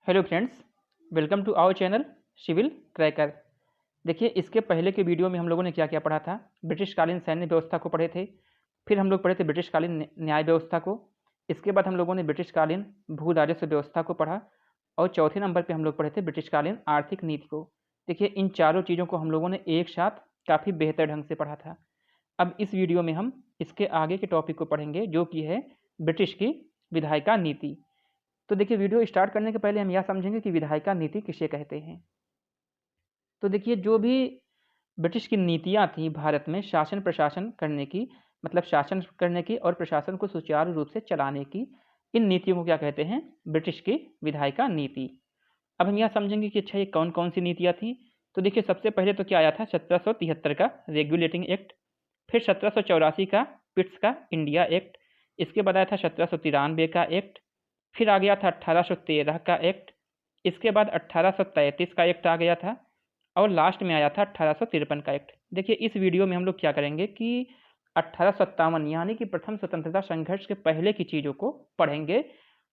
Hello friends, welcome to our channel civil cracker. देखिए, इसके पहले के वीडियो में हम लोगों ने क्या क्या पढ़ा था। ब्रिटिशकालीन सैन्य व्यवस्था को पढ़े थे, फिर हम लोग पढ़े थे ब्रिटिशकालीन न्याय व्यवस्था को। इसके बाद हम लोगों ने ब्रिटिशकालीन भू राजस्व व्यवस्था को पढ़ा और चौथे नंबर पे हम लोग पढ़े थे ब्रिटिशकालीन आर्थिक नीति को। देखिए, इन चारों चीज़ों को हम लोगों ने एक साथ काफ़ी बेहतर ढंग से पढ़ा था। अब इस वीडियो में हम इसके आगे के टॉपिक को पढ़ेंगे, जो कि है ब्रिटिश की विधायिका नीति। तो देखिए, वीडियो स्टार्ट करने के पहले हम यह समझेंगे कि विधायिका नीति किसे कहते हैं। तो देखिए, जो भी ब्रिटिश की नीतियाँ थी भारत में शासन प्रशासन करने की, मतलब शासन करने की और प्रशासन को सुचारू रूप से चलाने की, इन नीतियों को क्या कहते हैं? ब्रिटिश की विधायिका नीति। अब हम यह समझेंगे कि अच्छा, ये कौन कौन सी नीतियाँ थी। तो देखिए, सबसे पहले तो क्या आया था, 1773 का रेगुलेटिंग एक्ट, फिर 1784 का पिट्स का इंडिया एक्ट, इसके बाद आया था 1793 का एक्ट, फिर आ गया था 1813 का एक्ट, इसके बाद 1833 का एक्ट आ गया था और लास्ट में आया था 1853 का एक्ट। देखिए, इस वीडियो में हम लोग क्या करेंगे कि 1857 यानी कि प्रथम स्वतंत्रता संघर्ष के पहले की चीज़ों को पढ़ेंगे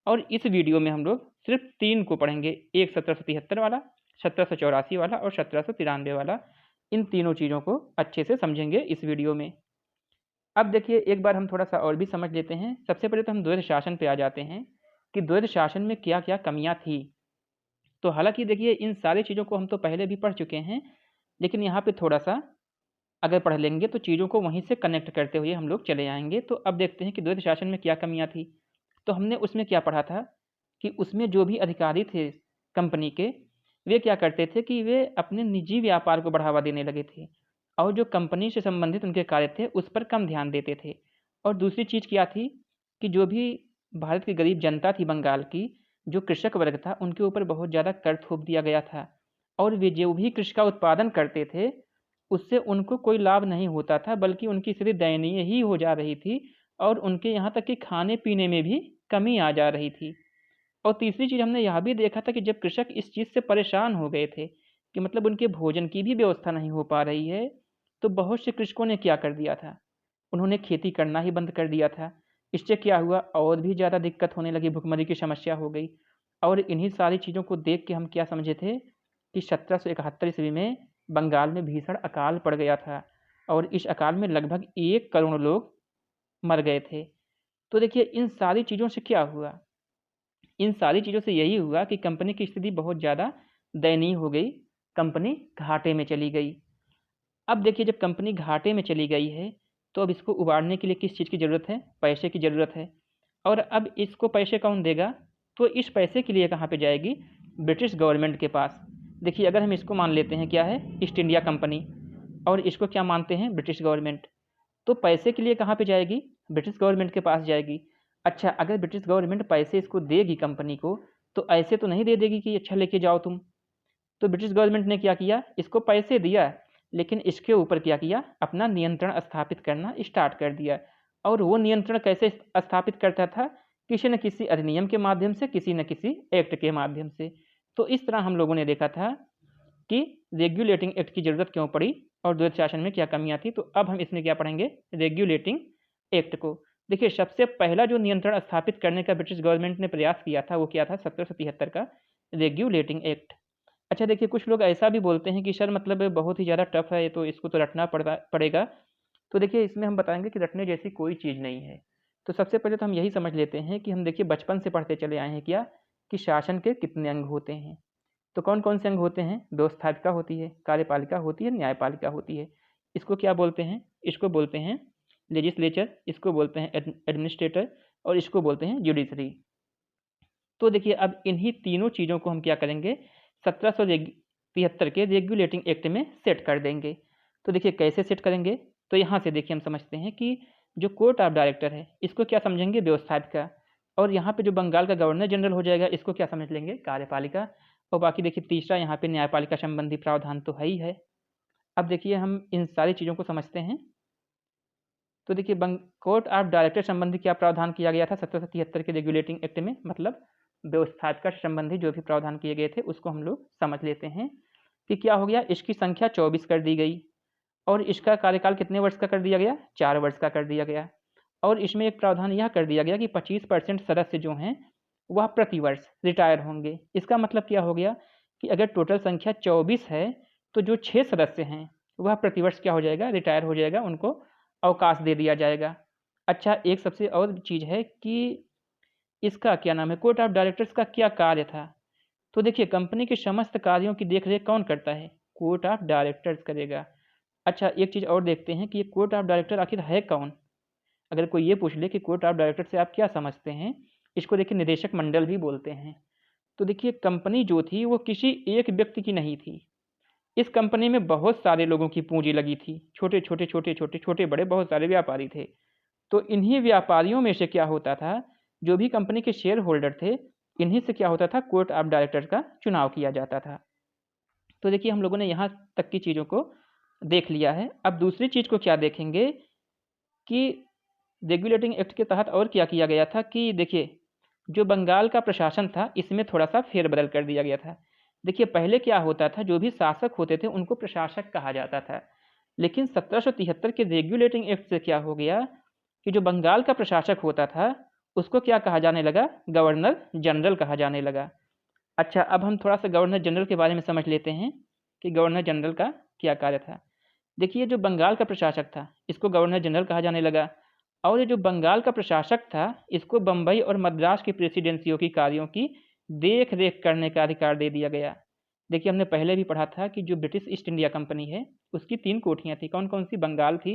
और इस वीडियो में हम लोग सिर्फ 3 को पढ़ेंगे, एक 1773 वाला, 1784 वाला और 1793 वाला। इन तीनों चीज़ों को अच्छे से समझेंगे इस वीडियो में। अब देखिए, एक बार हम थोड़ा सा और भी समझ लेते हैं। सबसे पहले तो हम द्वैध शासन पे आ जाते हैं कि द्वैध शासन में क्या क्या कमियां थी। तो हालांकि देखिए, इन सारी चीज़ों को हम तो पहले भी पढ़ चुके हैं, लेकिन यहाँ पे थोड़ा सा अगर पढ़ लेंगे तो चीज़ों को वहीं से कनेक्ट करते हुए हम लोग चले आएंगे। तो अब देखते हैं कि द्वैध शासन में क्या कमियां थी। तो हमने उसमें क्या पढ़ा था कि उसमें जो भी अधिकारी थे कंपनी के, वे क्या करते थे कि वे अपने निजी व्यापार को बढ़ावा देने लगे थे और जो कंपनी से संबंधित उनके कार्य थे उस पर कम ध्यान देते थे। और दूसरी चीज़ क्या थी कि जो भी भारत की गरीब जनता थी बंगाल की, जो कृषक वर्ग था, उनके ऊपर बहुत ज़्यादा कर थोप दिया गया था और वे जो भी कृषि का उत्पादन करते थे उससे उनको कोई लाभ नहीं होता था, बल्कि उनकी स्थिति दयनीय ही हो जा रही थी और उनके यहाँ तक कि खाने पीने में भी कमी आ जा रही थी। और तीसरी चीज़ हमने यह भी देखा था कि जब कृषक इस चीज़ से परेशान हो गए थे कि मतलब उनके भोजन की भी व्यवस्था नहीं हो पा रही है, तो बहुत से कृषकों ने क्या कर दिया था, उन्होंने खेती करना ही बंद कर दिया था। इससे क्या हुआ, और भी ज़्यादा दिक्कत होने लगी, भुखमरी की समस्या हो गई। और इन्हीं सारी चीज़ों को देख के हम क्या समझे थे कि 1771 ईस्वी में बंगाल में भीषण अकाल पड़ गया था और इस अकाल में लगभग 1 करोड़ लोग मर गए थे। तो देखिए, इन सारी चीज़ों से क्या हुआ, इन सारी चीज़ों से यही हुआ कि कंपनी की स्थिति बहुत ज़्यादा दयनीय हो गई, कंपनी घाटे में चली गई। अब देखिए, जब कंपनी घाटे में चली गई है तो अब इसको उबारने के लिए किस चीज़ की ज़रूरत है? पैसे की ज़रूरत है। और अब इसको पैसे कौन देगा? तो इस पैसे के लिए कहाँ पे जाएगी? ब्रिटिश गवर्नमेंट के पास। देखिए, अगर हम इसको मान लेते हैं क्या है, ईस्ट इंडिया कंपनी, और इसको क्या मानते हैं, ब्रिटिश गवर्नमेंट, तो पैसे के लिए कहाँ पे जाएगी? ब्रिटिश गवर्नमेंट के पास जाएगी। अच्छा, अगर ब्रिटिश गवर्नमेंट पैसे इसको देगी कंपनी को, तो ऐसे तो नहीं दे देगी कि अच्छा लेके जाओ तुम। तो ब्रिटिश गवर्नमेंट ने क्या किया, इसको पैसे दिया, लेकिन इसके ऊपर क्या किया, अपना नियंत्रण स्थापित करना स्टार्ट कर दिया। और वो नियंत्रण कैसे स्थापित करता था? किसी न किसी अधिनियम के माध्यम से, किसी न किसी एक्ट के माध्यम से। तो इस तरह हम लोगों ने देखा था कि रेगुलेटिंग एक्ट की ज़रूरत क्यों पड़ी और द्वैध शासन में क्या कमियां थी। तो अब हम इसमें क्या पढ़ेंगे, रेगुलेटिंग एक्ट को। देखिए, सबसे पहला जो नियंत्रण स्थापित करने का ब्रिटिश गवर्नमेंट ने प्रयास किया था वो क्या था, 1773 का रेगुलेटिंग एक्ट। अच्छा देखिए, कुछ लोग ऐसा भी बोलते हैं कि सर मतलब बहुत ही ज़्यादा टफ है, तो इसको तो रटना पड़ेगा। तो देखिए, इसमें हम बताएंगे कि रटने जैसी कोई चीज़ नहीं है। तो सबसे पहले तो हम यही समझ लेते हैं कि हम देखिए बचपन से पढ़ते चले आए हैं क्या, कि शासन के कितने अंग होते हैं। तो कौन कौन से अंग होते हैं? व्यवस्थापिका होती है, कार्यपालिका होती है, न्यायपालिका होती है। इसको क्या बोलते हैं? इसको बोलते हैं लेजिस्लेचर, इसको बोलते हैं एडमिनिस्ट्रेटर और इसको बोलते हैं जुडिशरी। तो देखिए, अब इन्हीं तीनों चीज़ों को हम क्या करेंगे, 1773 के रेगुलेटिंग एक्ट में सेट कर देंगे। तो देखिए, कैसे सेट करेंगे, तो यहाँ से देखिए हम समझते हैं कि जो कोर्ट ऑफ डायरेक्टर है इसको क्या समझेंगे, व्यवस्थापिका। और यहाँ पे जो बंगाल का गवर्नर जनरल हो जाएगा इसको क्या समझ लेंगे, कार्यपालिका। और बाकी देखिए तीसरा यहाँ पे न्यायपालिका संबंधी प्रावधान तो है ही है। अब देखिए, हम इन सारी चीज़ों को समझते हैं। तो देखिए, कोर्ट ऑफ डायरेक्टर संबंधी क्या प्रावधान किया गया था 1773 के रेगुलेटिंग एक्ट में, मतलब व्यवस्थापिका से संबंधी जो भी प्रावधान किए गए थे उसको हम लोग समझ लेते हैं कि क्या हो गया, इसकी संख्या 24 कर दी गई और इसका कार्यकाल कितने वर्ष का कर दिया गया, 4 वर्ष का कर दिया गया। और इसमें एक प्रावधान यह कर दिया गया कि 25% सदस्य जो हैं वह प्रतिवर्ष रिटायर होंगे। इसका मतलब क्या हो गया कि अगर टोटल संख्या 24 है तो जो 6 सदस्य हैं वह प्रतिवर्ष क्या हो जाएगा, रिटायर हो जाएगा, उनको अवकाश दे दिया जाएगा। अच्छा, एक सबसे और चीज़ है कि इसका क्या नाम है, कोर्ट ऑफ डायरेक्टर्स का क्या कार्य था। तो देखिए, कंपनी के समस्त कार्यों की देखरेख कौन करता है, कोर्ट ऑफ डायरेक्टर्स करेगा। अच्छा, एक चीज़ और देखते हैं कि ये कोर्ट ऑफ डायरेक्टर आखिर है कौन। अगर कोई ये पूछ ले कि कोर्ट ऑफ डायरेक्टर से आप क्या समझते हैं, इसको देखिए निदेशक मंडल भी बोलते हैं। तो देखिए, कंपनी जो थी वो किसी एक व्यक्ति की नहीं थी। इस कंपनी में बहुत सारे लोगों की पूंजी लगी थी, छोटे छोटे छोटे छोटे छोटे बड़े बहुत सारे व्यापारी थे। तो इन्हीं व्यापारियों में से क्या होता था, जो भी कंपनी के शेयर होल्डर थे, इन्हीं से क्या होता था, कोर्ट ऑफ डायरेक्टर का चुनाव किया जाता था। तो देखिए, हम लोगों ने यहाँ तक की चीज़ों को देख लिया है। अब दूसरी चीज़ को क्या देखेंगे कि रेगुलेटिंग एक्ट के तहत और क्या किया गया था कि देखिए, जो बंगाल का प्रशासन था इसमें थोड़ा सा फेरबदल कर दिया गया था। देखिए, पहले क्या होता था, जो भी शासक होते थे उनको प्रशासक कहा जाता था। लेकिन 1773 के रेगुलेटिंग एक्ट से क्या हो गया कि जो बंगाल का प्रशासक होता था उसको क्या कहा जाने लगा, गवर्नर जनरल कहा जाने लगा। अच्छा, अब हम थोड़ा सा गवर्नर जनरल के बारे में समझ लेते हैं कि गवर्नर जनरल का क्या कार्य था। देखिए, जो बंगाल का प्रशासक था इसको गवर्नर जनरल कहा जाने लगा, और ये जो बंगाल का प्रशासक था इसको बम्बई और मद्रास की प्रेसिडेंसियों की कार्यों की देख रेख करने का अधिकार दे दिया गया। देखिए, हमने पहले भी पढ़ा था कि जो ब्रिटिश ईस्ट इंडिया कंपनी है उसकी 3 कोठियाँ थी। कौन कौन सी, बंगाल थी,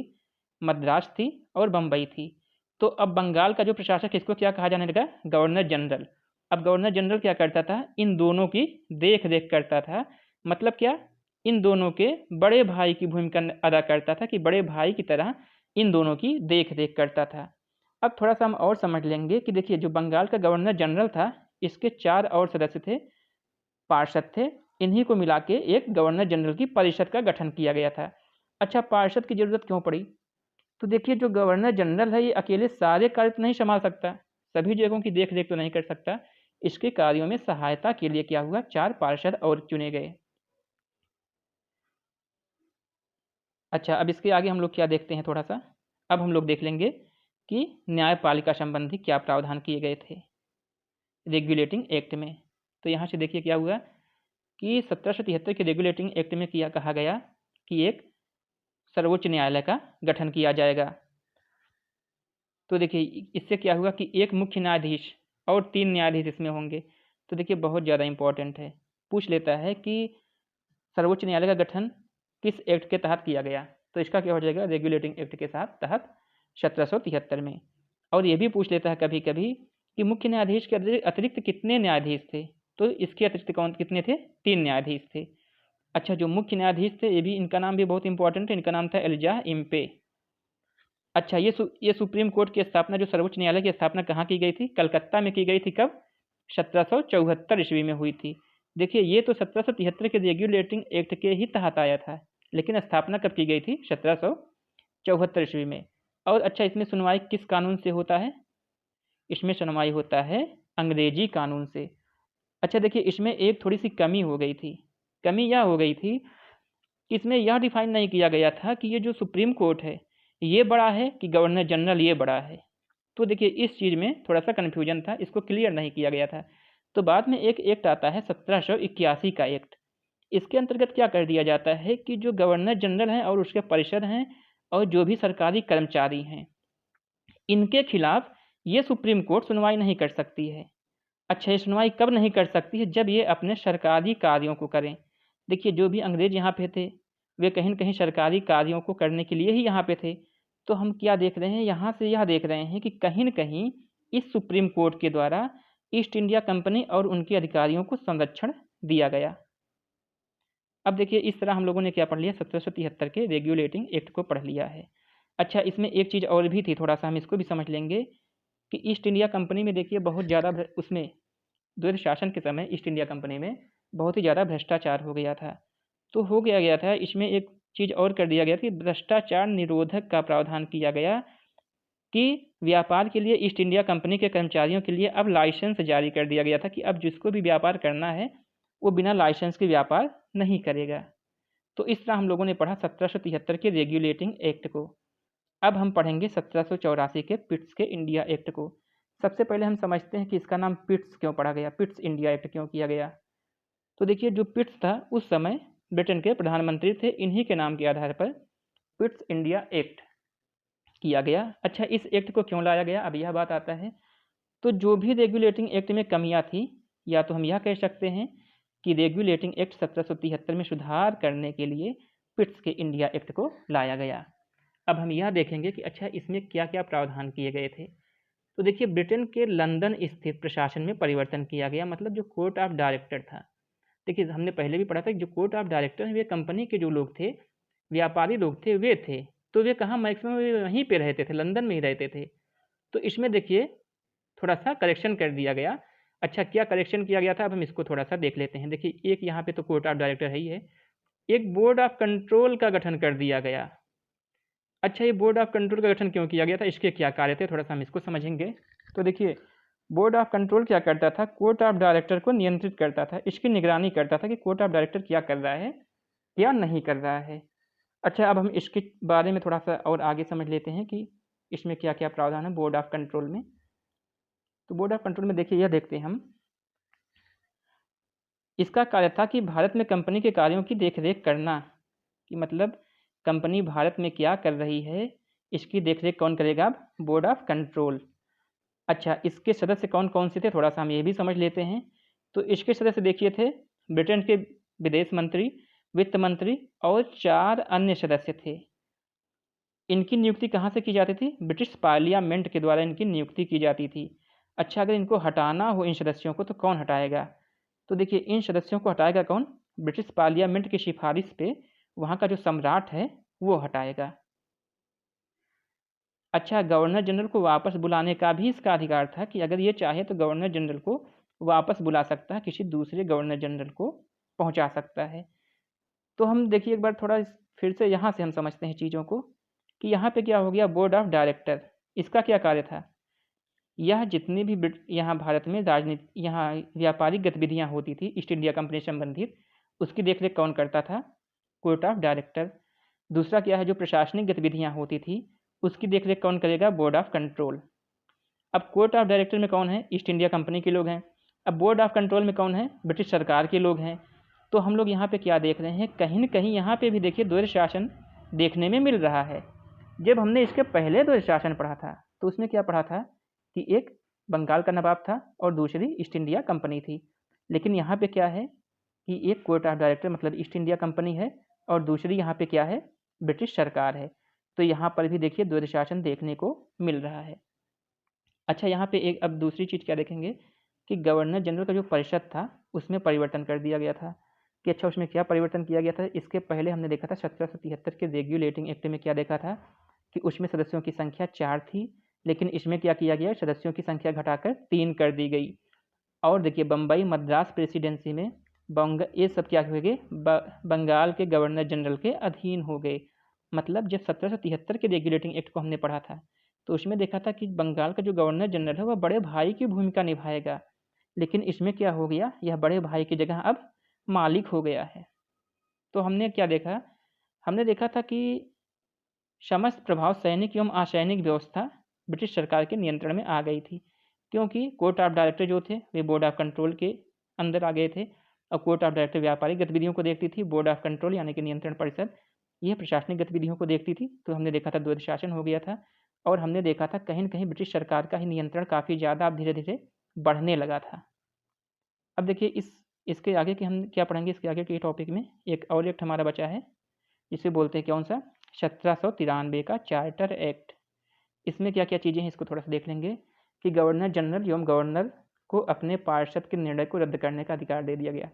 मद्रास थी और बम्बई थी। तो अब बंगाल का जो प्रशासक इसको क्या कहा जाने लगा, गवर्नर जनरल। अब गवर्नर जनरल क्या करता था, इन दोनों की देख रेख करता था। मतलब क्या, इन दोनों के बड़े भाई की भूमिका अदा करता था कि बड़े भाई की तरह इन दोनों की देख रेख करता था। अब थोड़ा सा हम और समझ लेंगे कि देखिए, जो बंगाल का गवर्नर जनरल था इसके 4 और सदस्य थे, पार्षद थे। इन्हीं को मिला के एक गवर्नर जनरल की परिषद का गठन किया गया था। अच्छा, पार्षद की जरूरत क्यों पड़ी। तो देखिए, जो गवर्नर जनरल है ये अकेले सारे कार्य तो नहीं संभाल सकता, सभी जगहों की देख रेख तो नहीं कर सकता। इसके कार्यों में सहायता के लिए क्या हुआ, 4 पार्षद और चुने गए। अच्छा, अब इसके आगे हम लोग क्या देखते हैं थोड़ा सा, अब हम लोग देख लेंगे कि न्यायपालिका संबंधी क्या प्रावधान किए गए थे रेगुलेटिंग एक्ट में। तो यहाँ से देखिए क्या हुआ कि 1773 के रेगुलेटिंग एक्ट में किया कहा गया कि एक सर्वोच्च न्यायालय का गठन किया जाएगा। तो देखिए, इससे क्या हुआ कि एक मुख्य न्यायाधीश और 3 न्यायाधीश इसमें होंगे। तो देखिए, बहुत ज़्यादा इंपॉर्टेंट है, पूछ लेता है कि सर्वोच्च न्यायालय का गठन किस एक्ट के तहत किया गया। तो इसका क्या हो जाएगा, रेगुलेटिंग एक्ट के साथ तहत 1773 में। और ये भी पूछ लेता है कभी कभी कि मुख्य न्यायाधीश के अतिरिक्त कितने न्यायाधीश थे। तो इसके अतिरिक्त कौन कितने थे, 3 न्यायाधीश थे। अच्छा, जो मुख्य न्यायाधीश थे ये भी, इनका नाम भी बहुत इंपॉर्टेंट है, इनका नाम था एलिजा इम्पे। अच्छा, ये सुप्रीम कोर्ट की स्थापना, जो सर्वोच्च न्यायालय की स्थापना कहाँ की गई थी, कलकत्ता में की गई थी। कब, 1774 ईस्वी में हुई थी। देखिए, ये तो 1773 के रेगुलेटिंग एक्ट के ही तहत आया था, लेकिन स्थापना कब की गई थी, 1774 ईस्वी में। और अच्छा, इसमें सुनवाई किस कानून से होता है, इसमें सुनवाई होता है अंग्रेजी कानून से। अच्छा देखिए, इसमें एक थोड़ी सी कमी हो गई थी। कमी यह हो गई थी कि इसमें यह डिफाइन नहीं किया गया था कि ये जो सुप्रीम कोर्ट है ये बड़ा है कि गवर्नर जनरल ये बड़ा है। तो देखिए, इस चीज़ में थोड़ा सा कन्फ्यूजन था, इसको क्लियर नहीं किया गया था। तो बाद में एक एक्ट आता है 1781 का एक्ट। इसके अंतर्गत क्या कर दिया जाता है कि जो गवर्नर जनरल हैं और उसके परिषद हैं और जो भी सरकारी कर्मचारी हैं, इनके खिलाफ ये सुप्रीम कोर्ट सुनवाई नहीं कर सकती है। अच्छा, ये सुनवाई कब नहीं कर सकती है, जब ये अपने सरकारी कार्यों को करें। देखिए, जो भी अंग्रेज यहाँ पे थे वे कहीं न कहीं सरकारी कार्यों को करने के लिए ही यहाँ पे थे। तो हम क्या देख रहे हैं, यहाँ से यह देख रहे हैं कि कहीं न कहीं इस सुप्रीम कोर्ट के द्वारा ईस्ट इंडिया कंपनी और उनके अधिकारियों को संरक्षण दिया गया। अब देखिए, इस तरह हम लोगों ने क्या पढ़ लिया, 1773 के रेगुलेटिंग एक्ट को पढ़ लिया है। अच्छा, इसमें एक चीज़ और भी थी, थोड़ा सा हम इसको भी समझ लेंगे कि ईस्ट इंडिया कंपनी में देखिए बहुत ज़्यादा उसमें द्वैध शासन के समय ईस्ट इंडिया कंपनी में बहुत ही ज़्यादा भ्रष्टाचार हो गया था। तो हो गया था, इसमें एक चीज़ और कर दिया गया कि भ्रष्टाचार निरोधक का प्रावधान किया गया कि व्यापार के लिए ईस्ट इंडिया कंपनी के कर्मचारियों के लिए अब लाइसेंस जारी कर दिया गया था कि अब जिसको भी व्यापार करना है वो बिना लाइसेंस के व्यापार नहीं करेगा। तो इस तरह हम लोगों ने पढ़ा 1773 के रेगुलेटिंग एक्ट को। अब हम पढ़ेंगे 1784 के पिट्स के इंडिया एक्ट को। सबसे पहले हम समझते हैं कि इसका नाम पिट्स क्यों पड़ा गया, पिट्स इंडिया एक्ट क्यों किया गया। तो देखिए जो पिट्स था उस समय ब्रिटेन के प्रधानमंत्री थे, इन्हीं के नाम के आधार पर पिट्स इंडिया एक्ट किया गया। अच्छा, इस एक्ट को क्यों लाया गया, अब यह बात आता है। तो जो भी रेगुलेटिंग एक्ट में कमियां थी, या तो हम यह कह सकते हैं कि रेगुलेटिंग एक्ट 1773 में सुधार करने के लिए पिट्स के इंडिया एक्ट को लाया गया। अब हम यह देखेंगे कि अच्छा इसमें क्या क्या प्रावधान किए गए थे। तो देखिए ब्रिटेन के लंदन स्थित प्रशासन में परिवर्तन किया गया, मतलब जो कोर्ट ऑफ डायरेक्टर था। देखिए हमने पहले भी पढ़ा था कि जो कोर्ट ऑफ डायरेक्टर हैं वे कंपनी के जो लोग थे, व्यापारी लोग थे, वे थे। तो वे कहाँ, मैक्सिमम वहीं पे रहते थे, लंदन में ही रहते थे। तो इसमें देखिए थोड़ा सा करेक्शन कर दिया गया। अच्छा क्या करेक्शन किया गया था, अब हम इसको थोड़ा सा देख लेते हैं। देखिए एक यहाँ पे तो कोर्ट ऑफ डायरेक्टर है ही है, एक बोर्ड ऑफ कंट्रोल का गठन कर दिया गया। अच्छा ये बोर्ड ऑफ कंट्रोल का गठन क्यों किया गया था, इसके क्या कार्य थे, थोड़ा सा हम इसको समझेंगे। तो देखिए बोर्ड ऑफ कंट्रोल क्या करता था, कोर्ट ऑफ डायरेक्टर को नियंत्रित करता था, इसकी निगरानी करता था कि कोर्ट ऑफ डायरेक्टर क्या कर रहा है, क्या नहीं कर रहा है। अच्छा अब हम इसके बारे में थोड़ा सा और आगे समझ लेते हैं कि इसमें क्या क्या प्रावधान है बोर्ड ऑफ कंट्रोल में। तो बोर्ड ऑफ कंट्रोल में देखिए यह देखते हैं हम, इसका कार्य था कि भारत में कंपनी के कार्यों की देखरेख करना, कि मतलब कंपनी भारत में क्या कर रही है इसकी देखरेख कौन करेगा, अब बोर्ड ऑफ कंट्रोल। अच्छा इसके सदस्य कौन कौन से थे, थोड़ा सा हम ये भी समझ लेते हैं। तो इसके सदस्य देखिए थे ब्रिटेन के विदेश मंत्री, वित्त मंत्री और 4 अन्य सदस्य थे। इनकी नियुक्ति कहाँ से की जाती थी, ब्रिटिश पार्लियामेंट के द्वारा इनकी नियुक्ति की जाती थी। अच्छा अगर इनको हटाना हो इन सदस्यों को तो कौन हटाएगा, तो देखिए इन सदस्यों को हटाएगा कौन, ब्रिटिश पार्लियामेंट की सिफारिश पे वहाँ का जो सम्राट है वो हटाएगा। अच्छा गवर्नर जनरल को वापस बुलाने का भी इसका अधिकार था, कि अगर ये चाहे तो गवर्नर जनरल को वापस बुला सकता है, किसी दूसरे गवर्नर जनरल को पहुंचा सकता है। तो हम देखिए एक बार थोड़ा फिर से यहाँ से हम समझते हैं चीज़ों को, कि यहाँ पे क्या हो गया, बोर्ड ऑफ डायरेक्टर, इसका क्या कार्य था, यह जितनी भी यहाँ भारत में राजनीति यहाँ व्यापारिक गतिविधियाँ होती थी ईस्ट इंडिया कंपनी से संबंधित, उसकी देखरेख कौन करता था, कोर्ट ऑफ डायरेक्टर। दूसरा क्या है, जो प्रशासनिक गतिविधियाँ होती थी उसकी देखरेख कौन करेगा, बोर्ड ऑफ कंट्रोल। अब कोर्ट ऑफ डायरेक्टर में कौन है, ईस्ट इंडिया कंपनी के लोग हैं। अब बोर्ड ऑफ कंट्रोल में कौन है, ब्रिटिश सरकार के लोग हैं। तो हम लोग यहाँ पे क्या देख रहे हैं, कहीं न कहीं यहाँ पे भी देखिए द्वैध शासन देखने में मिल रहा है। जब हमने इसके पहले द्वैध शासन पढ़ा था तो उसमें क्या पढ़ा था कि एक बंगाल का नवाब था और दूसरी ईस्ट इंडिया कंपनी थी। लेकिन यहाँ पे क्या है कि एक कोर्ट ऑफ डायरेक्टर मतलब ईस्ट इंडिया कंपनी है और दूसरी यहाँ पे क्या है, ब्रिटिश सरकार है। तो यहाँ पर भी देखिए द्वैध शासन देखने को मिल रहा है। अच्छा यहाँ पे एक अब दूसरी चीज़ क्या देखेंगे कि गवर्नर जनरल का जो परिषद था उसमें परिवर्तन कर दिया गया था। कि अच्छा उसमें क्या परिवर्तन किया गया था, इसके पहले हमने देखा था 1773 के रेगुलेटिंग एक्ट में क्या देखा था कि उसमें सदस्यों की संख्या 4 थी, लेकिन इसमें क्या किया गया, सदस्यों की संख्या घटाकर 3 कर दी गई। और देखिए बम्बई मद्रास प्रेसिडेंसी में ये सब क्या हो गए, बंगाल के गवर्नर जनरल के अधीन हो गए। मतलब जब 1773 के रेगुलेटिंग एक्ट को हमने पढ़ा था तो उसमें देखा था कि बंगाल का जो गवर्नर जनरल है वह बड़े भाई की भूमिका निभाएगा, लेकिन इसमें क्या हो गया, यह बड़े भाई की जगह अब मालिक हो गया है। तो हमने क्या देखा, हमने देखा था कि समस्त प्रभाव सैनिक एवं असैनिक व्यवस्था ब्रिटिश सरकार के नियंत्रण में आ गई थी, क्योंकि कोर्ट ऑफ डायरेक्टर जो थे वे बोर्ड ऑफ कंट्रोल के अंदर आ गए थे। और कोर्ट ऑफ डायरेक्टर व्यापारिक गतिविधियों को देखती थी, बोर्ड ऑफ कंट्रोल यानी कि नियंत्रण परिषद यह प्रशासनिक गतिविधियों को देखती थी। तो हमने देखा था द्वैध शासन हो गया था, और हमने देखा था कहीं न कहीं ब्रिटिश सरकार का ही नियंत्रण काफ़ी ज़्यादा अब धीरे धीरे बढ़ने लगा था। अब देखिए इसके आगे के हम क्या पढ़ेंगे, इसके आगे के टॉपिक में एक और एक्ट हमारा बचा है जिसे बोलते हैं कौन सा, 1793 का चार्टर एक्ट। इसमें क्या क्या चीज़ें हैं इसको थोड़ा सा देख लेंगे कि गवर्नर जनरल एवं गवर्नर को अपने पार्षद के निर्णय को रद्द करने का अधिकार दे दिया गया।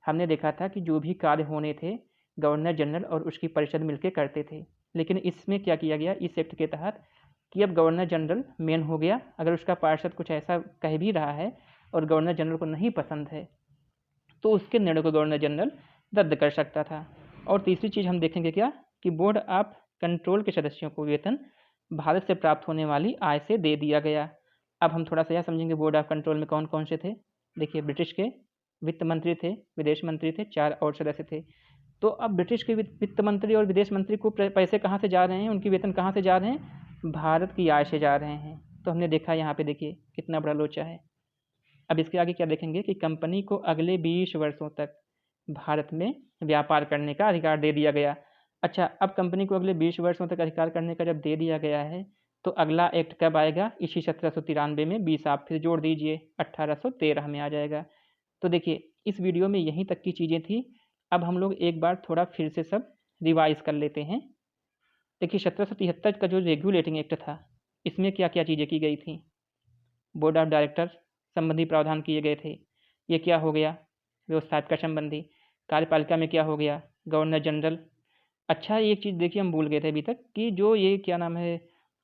हमने देखा था कि जो भी कार्य होने थे गवर्नर जनरल और उसकी परिषद मिलकर करते थे, लेकिन इसमें क्या किया गया इस एक्ट के तहत कि अब गवर्नर जनरल मेन हो गया। अगर उसका पार्षद कुछ ऐसा कह भी रहा है और गवर्नर जनरल को नहीं पसंद है तो उसके निर्णय को गवर्नर जनरल रद्द कर सकता था। और तीसरी चीज़ हम देखेंगे क्या कि बोर्ड ऑफ कंट्रोल के सदस्यों को वेतन भारत से प्राप्त होने वाली आय से दे दिया गया। अब हम थोड़ा सा यह समझेंगे बोर्ड ऑफ कंट्रोल में कौन कौन से थे। देखिए ब्रिटिश के वित्त मंत्री थे, विदेश मंत्री थे, 4 और सदस्य थे। तो अब ब्रिटिश के वित्त मंत्री और विदेश मंत्री को पैसे कहाँ से जा रहे हैं, उनकी वेतन कहाँ से जा रहे हैं, भारत की आय से जा रहे हैं। तो हमने देखा यहाँ पे देखिए कितना बड़ा लोचा है। अब इसके आगे क्या देखेंगे कि कंपनी को अगले 20 वर्षों तक भारत में व्यापार करने का अधिकार दे दिया गया। अच्छा, अब कंपनी को अगले 20 वर्षों तक अधिकार करने का जब दे दिया गया है तो अगला एक्ट कब आएगा? इसी 1793 में 20 आप फिर जोड़ दीजिए, 1813 में आ जाएगा। तो देखिए इस वीडियो में यहीं तक की चीज़ें थी। अब हम लोग एक बार थोड़ा फिर से सब रिवाइज कर लेते हैं। देखिए 1773 का जो रेगुलेटिंग एक्ट था, इसमें क्या क्या चीज़ें की गई थी? बोर्ड ऑफ डायरेक्टर संबंधी प्रावधान किए गए थे। ये क्या हो गया? व्यवस्थापिका संबंधी। कार्यपालिका में क्या हो गया? Governor general. अच्छा, एक चीज़ देखिए हम भूल गए थे अभी तक कि जो ये क्या नाम है,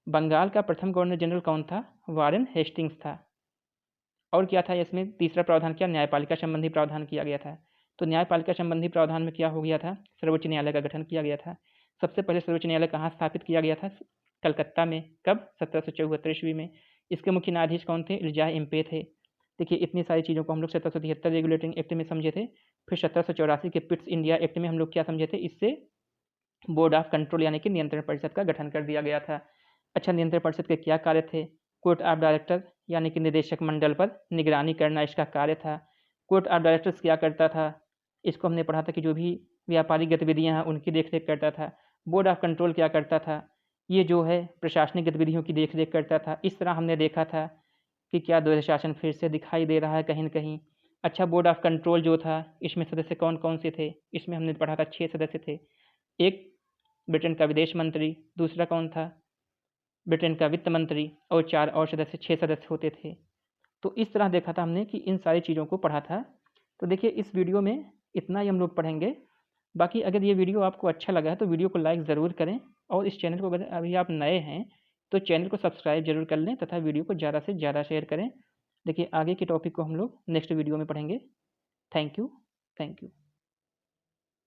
बंगाल का प्रथम गवर्नर जनरल कौन था? वारेन हेस्टिंग्स था। और क्या था इसमें? तीसरा प्रावधान क्या? न्यायपालिका संबंधी प्रावधान किया गया था। तो न्यायपालिका संबंधी प्रावधान में क्या हो गया था? सर्वोच्च न्यायालय का गठन किया गया था। सबसे पहले सर्वोच्च न्यायालय कहाँ स्थापित किया गया था? कलकत्ता में। कब? 1774 ईस्वी में। इसके मुख्य न्यायाधीश कौन थे? एलिजाह इम्पे थे। देखिए इतनी सारी चीज़ों को हम लोग 1773 रेगुलेटिंग एक्ट में समझे थे। फिर 1784 के पिट्स इंडिया एक्ट में हम लोग क्या समझे थे? इससे बोर्ड ऑफ कंट्रोल यानी कि नियंत्रण परिषद का गठन कर दिया गया था। अच्छा, नियंत्रण परिषद के क्या कार्य थे? कोर्ट ऑफ डायरेक्टर यानी कि निदेशक मंडल पर निगरानी करना इसका कार्य था। कोर्ट ऑफ डायरेक्टर्स क्या करता था? इसको हमने पढ़ा था कि जो भी व्यापारिक गतिविधियां हैं उनकी देखरेख करता था। बोर्ड ऑफ कंट्रोल क्या करता था? ये जो है प्रशासनिक गतिविधियों की देखरेख करता था। इस तरह हमने देखा था कि क्या द्वैध शासन फिर से दिखाई दे रहा है कहीं न कहीं। अच्छा, बोर्ड ऑफ कंट्रोल जो था इसमें सदस्य कौन-कौन से थे? इसमें हमने पढ़ा था 6 सदस्य थे। एक ब्रिटेन का विदेश मंत्री, दूसरा कौन था? ब्रिटेन का वित्त मंत्री, और 4 और सदस्य, 6 सदस्य होते थे। तो इस तरह देखा था हमने कि इन सारी चीज़ों को पढ़ा था। तो देखिए इस वीडियो में इतना ही हम लोग पढ़ेंगे। बाकी अगर ये वीडियो आपको अच्छा लगा है तो वीडियो को लाइक ज़रूर करें, और इस चैनल को अगर अभी आप नए हैं तो चैनल को सब्सक्राइब ज़रूर कर लें तथा वीडियो को ज़्यादा से ज़्यादा शेयर करें। देखिए आगे के टॉपिक को हम लोग नेक्स्ट वीडियो में पढ़ेंगे। Thank you. Thank you.